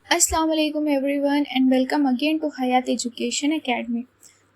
السلام علیکم everyone and welcome again to Hayat education academy.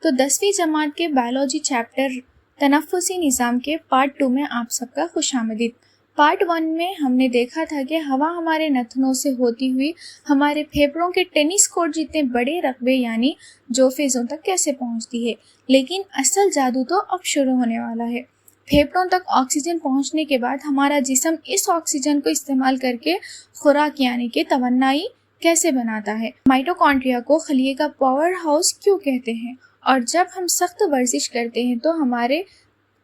تو 10ویں جماعت کے بایولوجی چیپٹر تنفسی نظام کے پارٹ 2 میں آپ سب کا خوش آمدید۔ پارٹ 1 میں ہم نے دیکھا تھا کہ ہوا ہمارے نتنوں سے ہوتی ہوئی ہمارے پھیپھڑوں کے ٹینس کورٹ جتنے بڑے رقبے یعنی جوفیزوں تک کیسے پہنچتی ہے، لیکن اصل جادو تو اب شروع ہونے والا ہے۔ پھیپھڑوں تک آکسیجن پہنچنے کے بعد ہمارا جسم اس آکسیجن کو استعمال کر کے خوراک یعنی کہ توانائی کیسے بناتا ہے، مائٹوکونڈریا کو خلیے کا پاور ہاؤس کیوں کہتے ہیں، اور جب ہم سخت ورزش کرتے ہیں تو ہمارے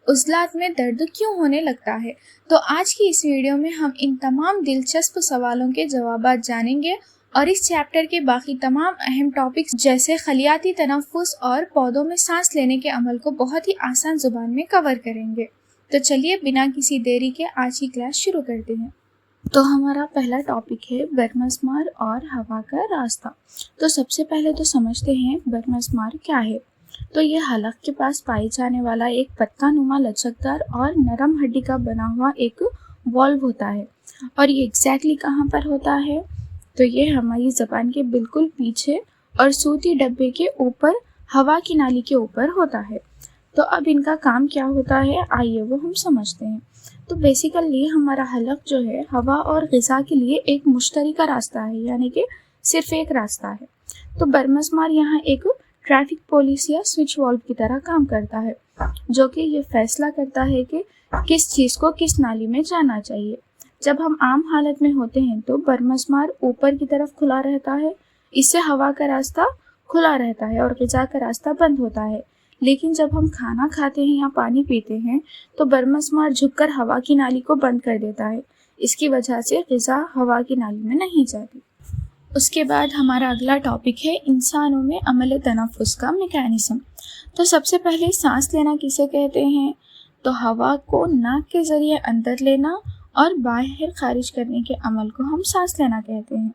عضلات میں درد کیوں ہونے لگتا ہے۔ تو آج کی اس ویڈیو میں ہم ان تمام دلچسپ سوالوں کے جوابات جانیں گے اور اس چیپٹر کے باقی تمام اہم ٹاپکس جیسے خلیاتی تنفس اور پودوں میں سانس لینے کے عمل کو بہت ہی آسان زبان میں کور کریں گے۔ تو چلیے بنا کسی دیری کے آج کی کلاس شروع کرتے ہیں۔ تو ہمارا پہلا ٹاپک ہے برمسمار اور ہوا کا راستہ۔ تو سب سے پہلے تو سمجھتے ہیں برمسمار کیا ہے۔ تو یہ حلق کے پاس پائے جانے والا ایک پتہ نما لچکدار اور نرم ہڈی کا بنا ہوا ایک والو ہوتا ہے، اور یہ ایگزیکٹلی کہاں پر ہوتا ہے، تو یہ ہماری زبان کے بالکل پیچھے اور صوتی ڈبے کے اوپر ہوا کی نالی کے اوپر ہوتا ہے۔ تو اب ان کا کام کیا ہوتا ہے، آئیے وہ ہم سمجھتے ہیں۔ تو بیسیکلی ہمارا حلق جو ہے ہوا اور غذا کے لیے ایک مشترکہ راستہ ہے، یعنی کہ صرف ایک راستہ ہے۔ تو برمسمار یہاں ایک ٹریفک پولیس یا سوئچ والو کی طرح کام کرتا ہے، جو کہ یہ فیصلہ کرتا ہے کہ کس چیز کو کس نالی میں جانا چاہیے۔ جب ہم عام حالت میں ہوتے ہیں تو برمسمار اوپر کی طرف کھلا رہتا ہے، اس سے ہوا کا راستہ کھلا رہتا ہے اور غذا کا راستہ بند ہوتا ہے۔ لیکن جب ہم کھانا کھاتے ہیں یا پانی پیتے ہیں تو برمسمار جھک کر ہوا کی نالی کو بند کر دیتا ہے، اس کی وجہ سے غذا ہوا کی نالی میں نہیں جاتی۔ اس کے بعد ہمارا اگلا ٹاپک ہے انسانوں میں عمل تنفس کا میکانزم۔ تو سب سے پہلے سانس لینا کسے کہتے ہیں، تو ہوا کو ناک کے ذریعے اندر لینا اور باہر خارج کرنے کے عمل کو ہم سانس لینا کہتے ہیں۔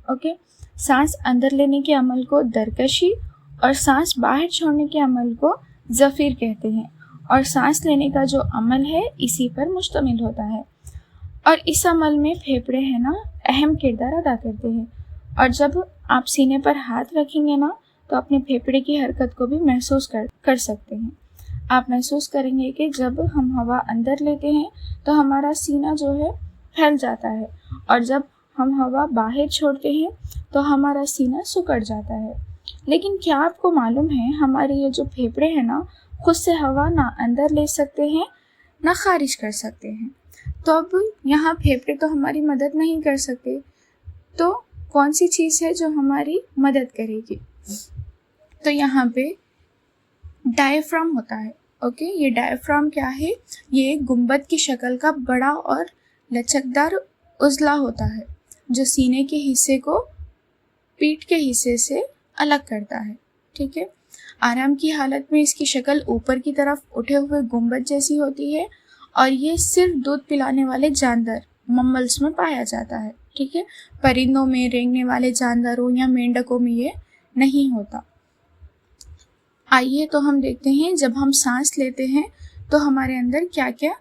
اوکے، سانس اندر لینے کے عمل کو درکشی اور سانس باہر چھوڑنے کے عمل کو زفیر کہتے ہیں، اور سانس لینے کا جو عمل ہے اسی پر مشتمل ہوتا ہے، اور اس عمل میں پھیپھڑے ہیں نا اہم کردار ادا کرتے ہیں۔ اور جب آپ سینے پر ہاتھ رکھیں گے نا تو اپنے پھیپھڑے کی حرکت کو بھی محسوس کر سکتے ہیں۔ آپ محسوس کریں گے کہ جب ہم ہوا اندر لیتے ہیں تو ہمارا سینہ جو ہے پھیل جاتا ہے، اور جب ہم ہوا باہر چھوڑتے ہیں تو ہمارا سینہ سکڑ جاتا ہے۔ لیکن کیا آپ کو معلوم ہے ہمارے یہ جو پھیپھڑے ہیں نا خود سے ہوا نہ اندر لے سکتے ہیں نہ خارج کر سکتے ہیں۔ تو اب یہاں پھیپھڑے تو ہماری مدد نہیں کر سکتے، تو کون سی چیز ہے جو ہماری مدد کرے گی، تو یہاں پہ ڈائفرام ہوتا ہے۔ اوکے، یہ ڈائفرام کیا ہے، یہ ایک گنبد کی شکل کا بڑا اور لچکدار عضلہ ہوتا ہے جو سینے کے حصے کو پیٹھ کے حصے سے الگ کرتا ہے۔ ٹھیک ہے، آرام کی حالت میں اس کی شکل اوپر کی طرف اٹھے ہوئے گنبد جیسی ہوتی ہے، اور یہ صرف دودھ پلانے والے جاندار مملس میں پایا جاتا ہے۔ ٹھیک ہے، پرندوں میں، رینگنے والے جانداروں یا مینڈکوں میں یہ نہیں ہوتا۔ آئیے تو ہم دیکھتے ہیں جب ہم سانس لیتے ہیں تو ہمارے اندر کیا کیا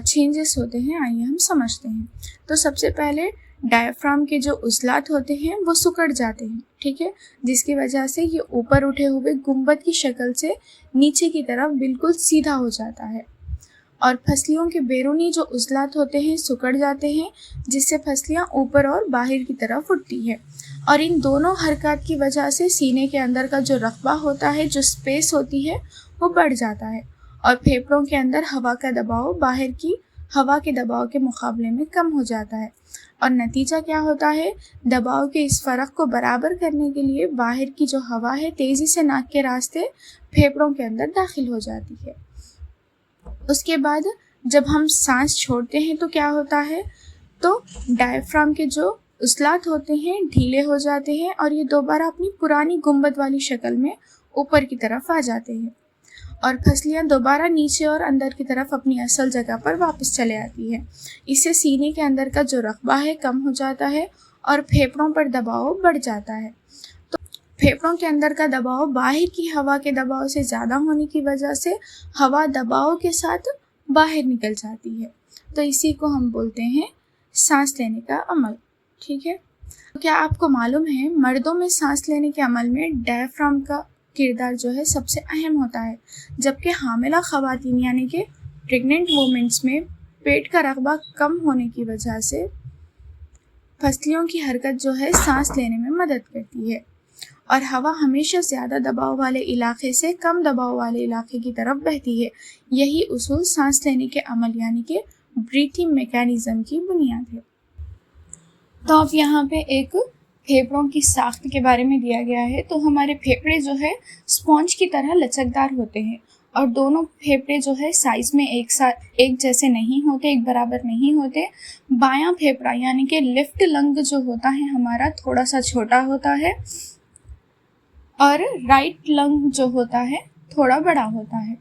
چینجز ہوتے ہیں، آئیے ہم سمجھتے ہیں۔ تو سب سے پہلے ڈائفرام کے جو عضلات ہوتے ہیں وہ سکڑ جاتے ہیں، ٹھیک ہے، جس کی وجہ سے یہ اوپر اٹھے ہوئے گنبد کی شکل سے نیچے کی طرف بالکل سیدھا ہو جاتا ہے، اور پھسلیوں کے بیرونی جو عضلات ہوتے ہیں سکڑ جاتے ہیں، جس سے پھسلیاں اوپر اور باہر کی طرف اٹھتی ہے، اور ان دونوں حرکات کی وجہ سے سینے کے اندر کا جو رقبہ ہوتا ہے، جو سپیس ہوتی ہے، وہ بڑھ جاتا ہے، اور پھیپھڑوں کے اندر ہوا کا دباؤ باہر کی ہوا کے دباؤ کے مقابلے میں کم ہو جاتا ہے، اور نتیجہ کیا ہوتا ہے، دباؤ کے اس فرق کو برابر کرنے کے لیے باہر کی جو ہوا ہے تیزی سے ناک کے راستے پھیپھڑوں کے اندر داخل ہو جاتی ہے۔ اس کے بعد جب ہم سانس چھوڑتے ہیں تو کیا ہوتا ہے، تو ڈائفرام کے جو عضلات ہوتے ہیں ڈھیلے ہو جاتے ہیں، اور یہ دوبارہ اپنی پرانی گنبد والی شکل میں اوپر کی طرف آ جاتے ہیں، اور پھسلیاں دوبارہ نیچے اور اندر کی طرف اپنی اصل جگہ پر واپس چلے آتی ہیں۔ اس سے سینے کے اندر کا جو رقبہ ہے کم ہو جاتا ہے اور پھیپھڑوں پر دباؤ بڑھ جاتا ہے۔ تو پھیپھڑوں کے اندر کا دباؤ باہر کی ہوا کے دباؤ سے زیادہ ہونے کی وجہ سے ہوا دباؤ کے ساتھ باہر نکل جاتی ہے، تو اسی کو ہم بولتے ہیں سانس لینے کا عمل۔ ٹھیک ہے، کیا آپ کو معلوم ہے مردوں میں سانس لینے کے عمل میں ڈائفرام کا کردار جو ہے سب سے اہم ہوتا ہے، جبکہ حاملہ خواتین یعنی کہ پریگننٹ وومنس میں پیٹ کا رقبہ کم ہونے کی وجہ سے پسلیوں کی حرکت جو ہے سانس لینے میں مدد کرتی ہے، اور ہوا ہمیشہ زیادہ دباؤ والے علاقے سے کم دباؤ والے علاقے کی طرف بہتی ہے۔ یہی اصول سانس لینے کے عمل یعنی کہ بریتھنگ میکانزم کی بنیاد ہے۔ تو اب یہاں پہ ایک پھیپھڑوں کی ساخت کے بارے میں دیا گیا ہے۔ تو ہمارے پھیپھڑے جو ہے اسپونج کی طرح لچکدار ہوتے ہیں، اور دونوں پھیپھڑے جو ہے سائز میں ایک جیسے نہیں ہوتے، ایک برابر نہیں ہوتے۔ بایاں پھیپھڑا یعنی کہ لیفٹ لنگ جو ہوتا ہے ہمارا تھوڑا سا چھوٹا ہوتا ہے، اور رائٹ لنگ جو ہوتا ہے تھوڑا بڑا ہوتا ہے۔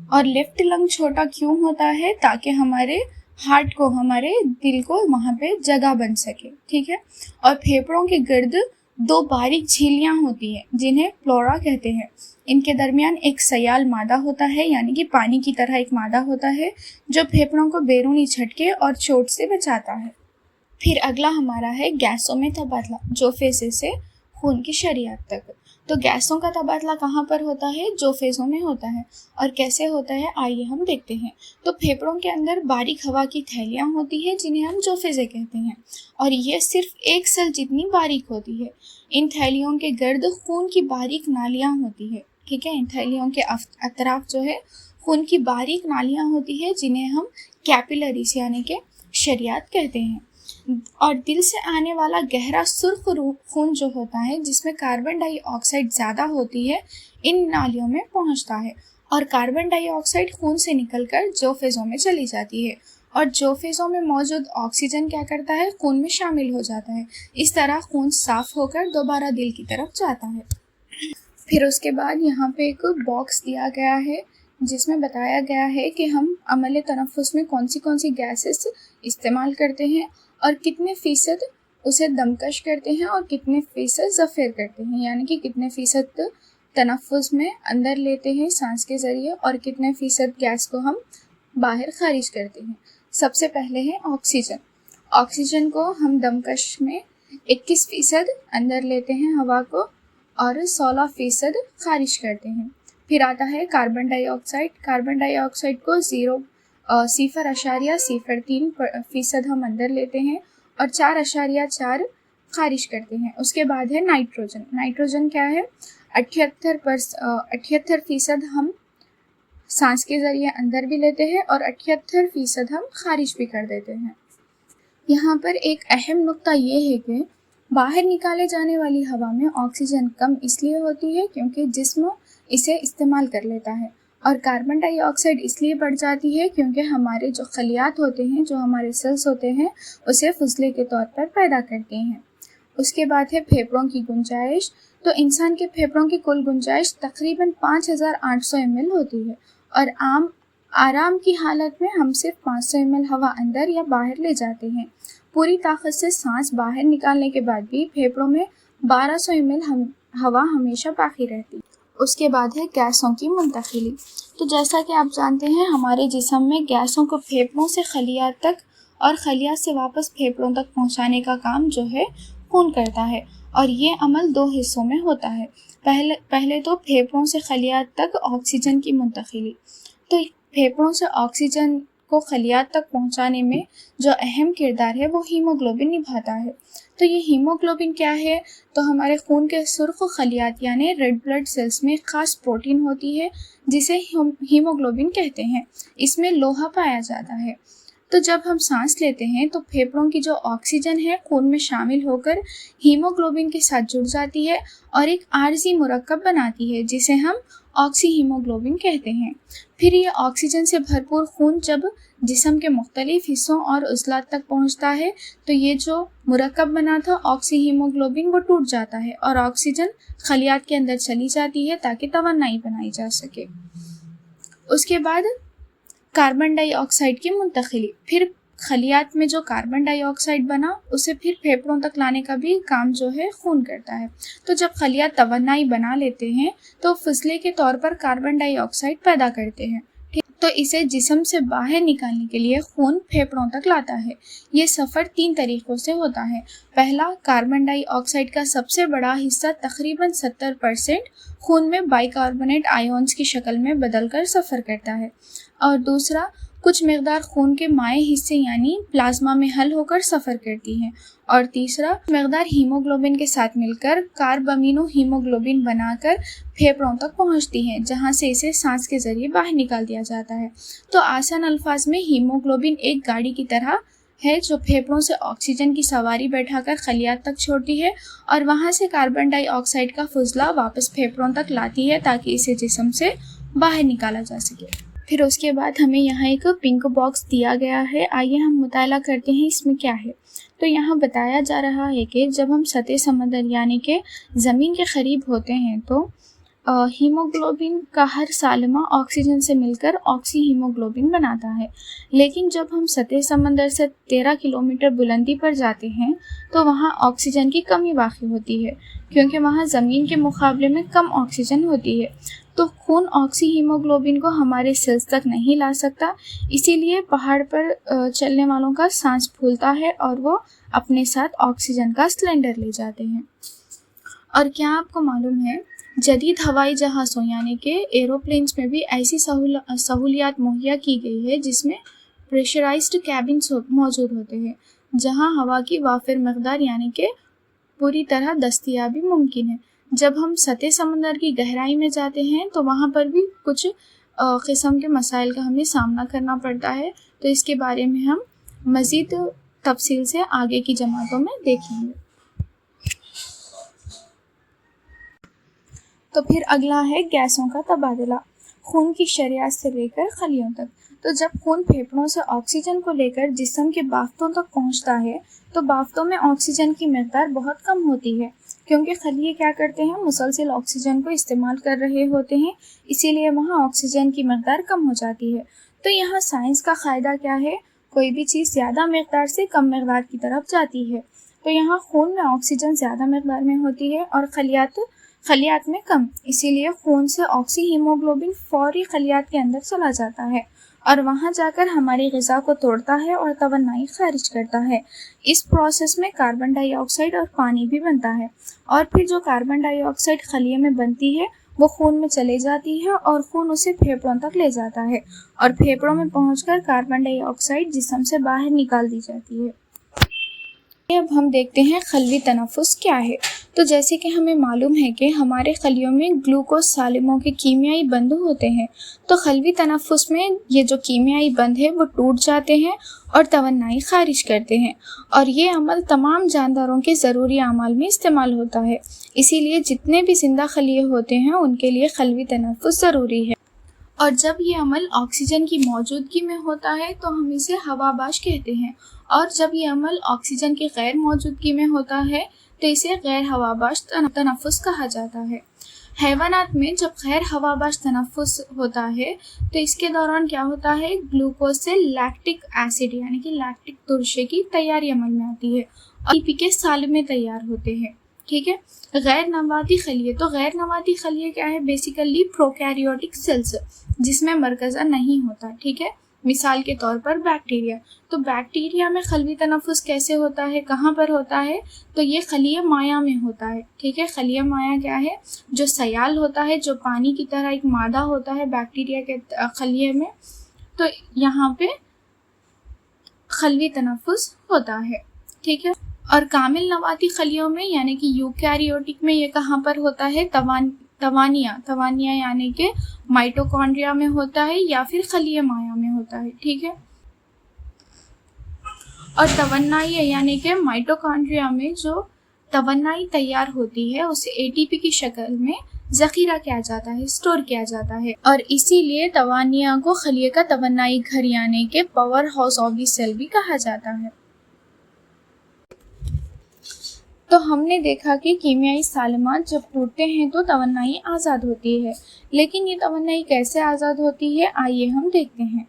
اور لیفٹ لنگ چھوٹا کیوں ہوتا ہے؟ تاکہ ہمارے ہارٹ کو، ہمارے دل کو وہاں پہ جگہ بن سکے، ٹھیک ہے۔ اور پھیپھڑوں کے گرد دو باریک جھلیاں ہوتی ہیں جنہیں پلورا کہتے ہیں۔ ان کے درمیان ایک سیال مادہ ہوتا ہے، یعنی کہ پانی کی طرح ایک مادہ ہوتا ہے جو پھیپھڑوں کو بیرونی جھٹکے اور چوٹ سے بچاتا ہے۔ پھر اگلا ہمارا ہے گیسوں میں تبادلہ، جو فیزیں سے خون کی شریان تک۔ تو گیسوں کا تبادلہ کہاں پر ہوتا ہے؟ جو فیزوں میں ہوتا ہے۔ اور کیسے ہوتا ہے آئیے ہم دیکھتے ہیں۔ تو پھیپھڑوں کے اندر باریک ہوا کی تھیلیاں ہوتی ہیں جنہیں ہم جو فیزیں کہتے ہیں، اور یہ صرف ایک سیل جتنی باریک ہوتی ہے۔ ان تھیلیوں کے گرد خون کی باریک نالیاں ہوتی ہے، ٹھیک ہے۔ ان تھیلیوں کے اطراف جو ہے خون کی باریک نالیاں ہوتی ہے جنہیں ہم کیپیلریز یعنی کہ شریان کہتے ہیں۔ اور دل سے آنے والا گہرا سرخ خون جو ہوتا ہے جس میں کاربن ڈائی آکسائڈ زیادہ ہوتی ہے، ان نالیوں میں پہنچتا ہے، اور کاربن ڈائی آکسائڈ خون سے نکل کر جو فیزوں میں چلی جاتی ہے، اور جو فیزوں میں موجود آکسیجن کیا کرتا ہے؟ خون میں شامل ہو جاتا ہے۔ اس طرح خون صاف ہو کر دوبارہ دل کی طرف جاتا ہے۔ پھر اس کے بعد یہاں پہ ایک باکس دیا گیا ہے جس میں بتایا گیا ہے کہ ہم عمل تنفس میں کون سی گیسز استعمال کرتے ہیں، اور کتنے فیصد اسے دمکش کرتے ہیں اور کتنے فیصد زفیر کرتے ہیں، یعنی کہ کتنے فیصد تنفس میں اندر لیتے ہیں سانس کے ذریعے اور کتنے فیصد گیس کو ہم باہر خارج کرتے ہیں۔ سب سے پہلے ہے آکسیجن۔ آکسیجن کو ہم دمکش میں 21% اندر لیتے ہیں ہوا کو، اور 16% خارج کرتے ہیں۔ پھر آتا ہے کاربن ڈائی آکسائڈ۔ کاربن ڈائی آکسائڈ کو 0.03% ہم اندر لیتے ہیں اور 4.4 خارج کرتے ہیں۔ اس کے بعد ہے نائٹروجن۔ نائٹروجن کیا ہے؟ 78% ہم سانس کے ذریعے اندر بھی لیتے ہیں اور 78% ہم خارج بھی کر دیتے ہیں۔ یہاں پر ایک اہم نقطہ یہ ہے کہ باہر نکالے جانے والی ہوا میں آکسیجن کم اس لیے ہوتی ہے کیونکہ جسم اسے استعمال کر لیتا ہے، اور کاربن ڈائی آکسائڈ اس لیے بڑھ جاتی ہے کیونکہ ہمارے جو خلیات ہوتے ہیں، جو ہمارے سیلز ہوتے ہیں، اسے فضلے کے طور پر پیدا کرتے ہیں۔ اس کے بعد ہے پھیپھڑوں کی گنجائش۔ تو انسان کے پھیپھڑوں کی کل گنجائش تقریباً 5800 ml ہوتی ہے، اور آرام کی حالت میں ہم صرف 500 ml ہوا اندر یا باہر لے جاتے ہیں۔ پوری طاقت سے سانس باہر نکالنے کے بعد بھی پھیپھڑوں میں 1200 ml ہوا ہمیشہ باقی رہتی ہے۔ اس کے بعد ہے گیسوں کی منتقلی۔ تو جیسا کہ آپ جانتے ہیں ہمارے جسم میں گیسوں کو پھیپھڑوں سے خلیات تک اور خلیات سے واپس پھیپھڑوں تک پہنچانے کا کام جو ہے خون کرتا ہے، اور یہ عمل 2 حصوں میں ہوتا ہے۔ پہلے تو پھیپھڑوں سے خلیات تک آکسیجن کی منتقلی۔ تو پھیپھڑوں سے آکسیجن کو خلیات تک پہنچانے میں جو اہم کردار ہے وہ ہیموگلوبن نبھاتا ہے۔ تو یہ ہیموگلوبن کیا ہے؟ تو ہمارے خون کے سرخ خلیات یعنی ریڈ بلڈ سیلز میں خاص پروٹین ہوتی ہے جسے ہیموگلوبن کہتے ہیں۔ اس میں لوہا پایا جاتا ہے۔ تو جب ہم سانس لیتے ہیں تو پھیپھڑوں کی جو آکسیجن ہے خون میں شامل ہو کر ہیموگلوبن کے ساتھ جڑ جاتی ہے اور ایک عارضی مرکب بناتی ہے جسے ہم آکسی ہیموگلوبن کہتے ہیں۔ پھر یہ آکسیجن سے بھرپور خون جب جسم کے مختلف حصوں اور عضلات تک پہنچتا ہے تو یہ جو مرکب بنا تھا آکسی ہیموگلوبن وہ ٹوٹ جاتا ہے اور آکسیجن خلیات کے اندر چلی جاتی ہے تاکہ توانائی بنائی جا سکے۔ اس کے بعد کاربن ڈائی آکسائڈ کی منتقلی۔ پھر خلیات میں جو کاربن ڈائی آکسائڈ بنا اسے پھر پھیپھڑوں تک لانے کا بھی کام جو ہے خون کرتا ہے۔ تو جب خلیات توانائی بنا لیتے ہیں تو فضلے کے طور پر کاربن ڈائی آکسائڈ پیدا کرتے ہیں، تو اسے جسم سے باہر نکالنے کے لیے خون پھیپھڑوں تک لاتا ہے۔ یہ سفر 3 طریقوں سے ہوتا ہے۔ پہلا، کاربن ڈائی آکسائیڈ کا سب سے بڑا حصہ تقریباً 70% خون میں بائی کاربونیٹ آئیونز کی شکل میں بدل کر سفر کرتا ہے، اور دوسرا، کچھ مقدار خون کے مائع حصے یعنی پلازما میں حل ہو کر سفر کرتی ہے، اور تیسرا، مقدار ہیموگلوبن کے ساتھ مل کر کاربامینو ہیموگلوبن بنا کر پھیپھڑوں تک پہنچتی ہے، جہاں سے اسے سانس کے ذریعے باہر نکال دیا جاتا ہے۔ تو آسان الفاظ میں ہیموگلوبن ایک گاڑی کی طرح ہے جو پھیپھڑوں سے آکسیجن کی سواری بیٹھا کر خلیات تک چھوڑتی ہے، اور وہاں سے کاربن ڈائی آکسائیڈ کا فضلہ واپس پھیپھڑوں تک لاتی ہے تاکہ اسے جسم سے باہر نکالا جا سکے۔ پھر اس کے بعد ہمیں یہاں ایک پنک باکس دیا گیا ہے، آئیے ہم مطالعہ کرتے ہیں اس میں کیا ہے۔ تو یہاں بتایا جا رہا ہے کہ جب ہم سطح سمندر یعنی کہ زمین کے قریب ہوتے ہیں تو ہیموگلوبن کا ہر سالمہ آکسیجن سے مل کر آکسی ہیموگلوبن بناتا ہے، لیکن جب ہم سطح سمندر سے 13 کلومیٹر بلندی پر جاتے ہیں تو وہاں آکسیجن کی کمی واقع ہوتی ہے، کیونکہ وہاں زمین کے مقابلے میں کم آکسیجن ہوتی ہے۔ تو خون آکسی ہیموگلوبن کو ہمارے سیلز تک نہیں لا سکتا، اسی لیے پہاڑ پر چلنے والوں کا سانس پھولتا ہے اور وہ اپنے ساتھ آکسیجن کا سلنڈر لے جاتے ہیں۔ اور کیا آپ کو معلوم ہے، جدید ہوائی جہازوں یعنی کہ ایروپلینز میں بھی ایسی سہولیات مہیا کی گئی ہے جس میں پریشرائزڈ کیبنز موجود ہوتے ہیں، جہاں ہوا کی وافر مقدار یعنی کہ پوری طرح دستیابی ممکن ہے۔ جب ہم سطح سمندر کی گہرائی میں جاتے ہیں تو وہاں پر بھی کچھ قسم کے مسائل کا ہمیں سامنا کرنا پڑتا ہے، تو اس کے بارے میں ہم مزید تفصیل سے آگے کی جماعتوں میں دیکھیں گے۔ تو پھر اگلا ہے گیسوں کا تبادلہ، خون کی شریان سے لے کر خلیوں تک۔ تو جب خون پھیپھڑوں سے آکسیجن کو لے کر جسم کے بافتوں تک پہنچتا ہے تو بافتوں میں آکسیجن کی مقدار بہت کم ہوتی ہے، کیونکہ خلیے کیا کرتے ہیں، مسلسل آکسیجن کو استعمال کر رہے ہوتے ہیں، اسی لیے وہاں آکسیجن کی مقدار کم ہو جاتی ہے۔ تو یہاں سائنس کا قاعدہ کیا ہے، کوئی بھی چیز زیادہ مقدار سے کم مقدار کی طرف جاتی ہے۔ تو یہاں خون میں آکسیجن زیادہ مقدار میں ہوتی ہے اور خلیات میں کم، اسی لیے خون سے آکسی ہیموگلوبن فوری خلیات کے اندر چلا جاتا ہے اور وہاں جا کر ہماری غذا کو توڑتا ہے اور توانائی خارج کرتا ہے۔ اس پروسیس میں کاربن ڈائی آکسائیڈ اور پانی بھی بنتا ہے، اور پھر جو کاربن ڈائی آکسائیڈ خلیے میں بنتی ہے وہ خون میں چلے جاتی ہے اور خون اسے پھیپھڑوں تک لے جاتا ہے، اور پھیپھڑوں میں پہنچ کر کاربن ڈائی آکسائیڈ جسم سے باہر نکال دی جاتی ہے۔ اب ہم دیکھتے ہیں خلوی تنفس کیا ہے۔ تو جیسے کہ ہمیں معلوم ہے کہ ہمارے خلیوں میں گلوکوز سالموں کے کیمیائی بند ہوتے ہیں، تو خلوی تنفس میں یہ جو کیمیائی بند ہے وہ ٹوٹ جاتے ہیں اور توانائی خارج کرتے ہیں، اور یہ عمل تمام جانداروں کے ضروری اعمال میں استعمال ہوتا ہے، اسی لیے جتنے بھی زندہ خلیے ہوتے ہیں ان کے لیے خلوی تنفس ضروری ہے۔ اور جب یہ عمل آکسیجن کی موجودگی میں ہوتا ہے تو ہم اسے ہواباش کہتے ہیں، اور جب یہ عمل آکسیجن کی غیر موجودگی میں ہوتا ہے تو اسے غیر ہواباش تنفس کہا جاتا ہے۔ حیوانات میں جب غیر ہواباش تنفس ہوتا ہے تو اس کے دوران کیا ہوتا ہے، گلوکوز سے لیکٹک ایسڈ یعنی کہ لیکٹک ترشے کی تیاری عمل میں آتی ہے اور ATP کے سالمے تیار ہوتے ہیں، ٹھیک ہے۔ غیر نواتی خلیے، تو غیر نواتی خلیے کیا ہے، بیسیکلی پروکیریوٹک سیلز جس میں مرکزہ نہیں ہوتا، ٹھیک ہے۔ مثال کے طور پر بیکٹیریا، تو بیکٹیریا میں خلوی تنفس کیسے ہوتا ہے، کہاں پر ہوتا ہے، تو یہ خلیہ مائع میں ہوتا ہے، ٹھیک ہے۔ خلیہ مائع کیا ہے، جو سیال ہوتا ہے، جو پانی کی طرح ایک مادہ ہوتا ہے بیکٹیریا کے خلیے میں، تو یہاں پہ خلوی تنفس ہوتا ہے، ٹھیک ہے۔ اور کامل نواتی خلیوں میں یعنی کہ یوکیریوٹک میں یہ کہاں پر ہوتا ہے، توانیہ یعنی کہ مائٹوکونڈریا میں ہوتا ہے یا پھر خلیہ مائع میں ہوتا ہے، ٹھیک ہے۔ اور توانائی یعنی کہ مائٹوکونڈریا میں جو توانائی تیار ہوتی ہے اسے ATP کی شکل میں ذخیرہ کیا جاتا ہے، اسٹور کیا جاتا ہے، اور اسی لیے توانیہ کو خلیے کا توانائی گھر یعنی کہ power house of the sale بھی کہا جاتا ہے۔ تو ہم نے دیکھا کہ کیمیائی سالمات جب ٹوٹتے ہیں تو توانائی آزاد ہوتی ہے، لیکن یہ توانائی کیسے آزاد ہوتی ہے، آئیے ہم دیکھتے ہیں۔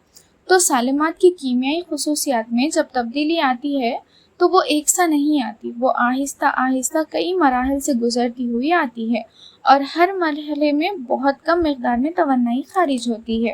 تو سالمات کی کیمیائی خصوصیات میں جب تبدیلی آتی ہے تو وہ ایک سا نہیں آتی، وہ آہستہ آہستہ کئی مراحل سے گزرتی ہوئی آتی ہے، اور ہر مرحلے میں بہت کم مقدار میں توانائی خارج ہوتی ہے،